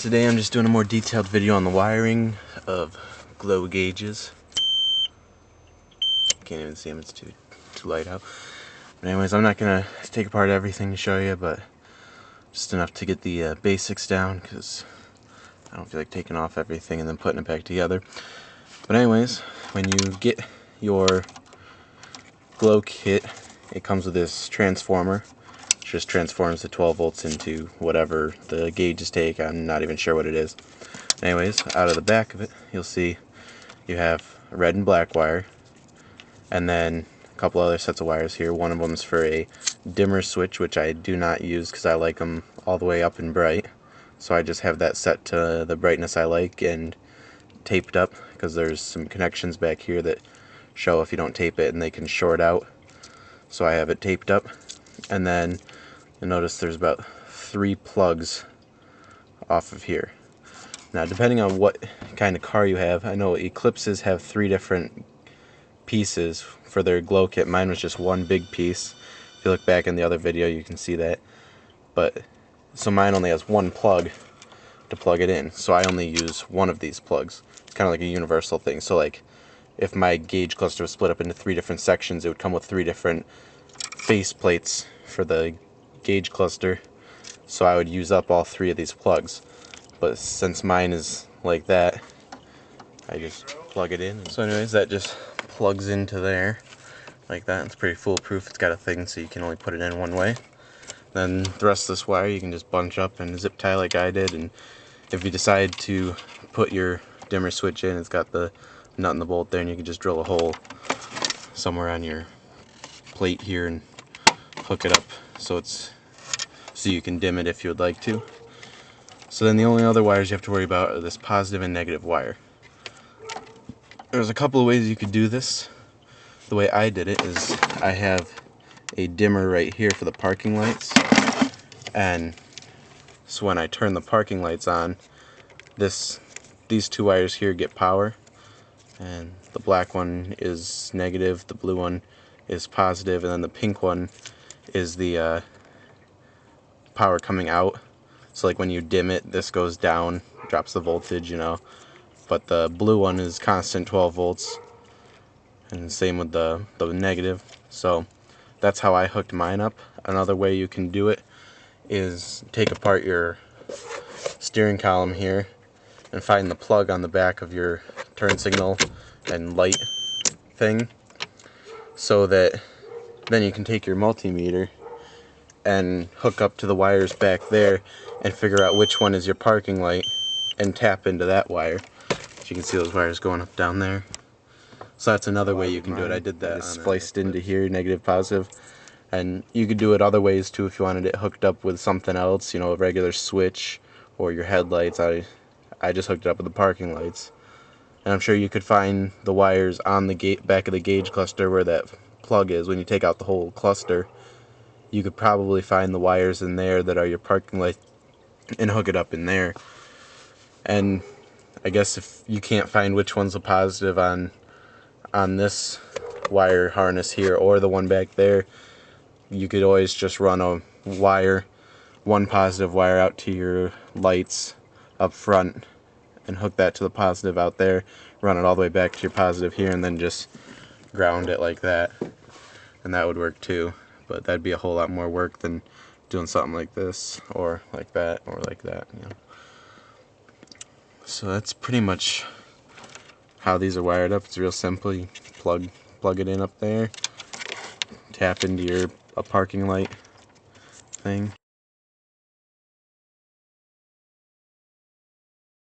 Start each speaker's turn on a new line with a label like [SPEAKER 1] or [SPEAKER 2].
[SPEAKER 1] Today I'm just doing a more detailed video on the wiring of glow gauges. Can't even see them, it's too light out. But anyways, I'm not gonna take apart everything to show you, but just enough to get the basics down, because I don't feel like taking off everything and then putting it back together. But anyways, when you get your glow kit, it comes with this transformer. It just transforms the 12 volts into whatever the gauges take. I'm not even sure what it is. Anyways, out of the back of it, you'll see you have a red and black wire, and then a couple other sets of wires here. One of them is for a dimmer switch, which I do not use because I like them all the way up and bright. So I just have that set to the brightness I like and taped up, because there's some connections back here that show if you don't tape it and they can short out. So I have it taped up. And then you'll notice there's about 3 plugs off of here. Now, depending on what kind of car you have, I know Eclipses have 3 different pieces for their glow kit. Mine was just one big piece. If you look back in the other video, you can see that. But so mine only has 1 plug to plug it in. So I only use one of these plugs. It's kind of like a universal thing. So like, if my gauge cluster was split up into 3 different sections, it would come with 3 different face plates for the gauge cluster. So I would use up all 3 of these plugs. But since mine is like that, I just plug it in. So anyways, that just plugs into there like that. It's pretty foolproof. It's got a thing so you can only put it in one way. Then the rest of this wire you can just bunch up and zip tie like I did. And if you decide to put your dimmer switch in, it's got the nut and the bolt there, and you can just drill a hole somewhere on your plate here and hook it up so you can dim it if you would like to. So then the only other wires you have to worry about are this positive and negative wire. There's a couple of ways you could do this. The way I did it is I have a dimmer right here for the parking lights, and so when I turn the parking lights on, these 2 wires here get power, and the black one is negative, the blue one is positive, and then the pink one is the power coming out. So like when you dim it, this goes down, drops the voltage, you know, but the blue one is constant 12 volts, and same with the negative. So that's how I hooked mine up. Another way you can do it is take apart your steering column here and find the plug on the back of your turn signal and light thing, so that then you can take your multimeter and hook up to the wires back there and figure out which one is your parking light and tap into that wire. So you can see those wires going up down there. So that's another way you can do it. I did that spliced into here, negative, positive. And you could do it other ways too if you wanted it hooked up with something else, you know, a regular switch or your headlights. I just hooked it up with the parking lights. And I'm sure you could find the wires on the back of the gauge cluster where that plug is. When you take out the whole cluster, you could probably find the wires in there that are your parking light and hook it up in there. And I guess if you can't find which one's a positive on this wire harness here or the one back there, you could always just run one positive wire out to your lights up front and hook that to the positive out there, run it all the way back to your positive here, and then just ground it like that, and that would work too. But that'd be a whole lot more work than doing something like this or like that or like that, you know. So that's pretty much how these are wired up. It's real simple. You plug it in up there, tap into a parking light thing.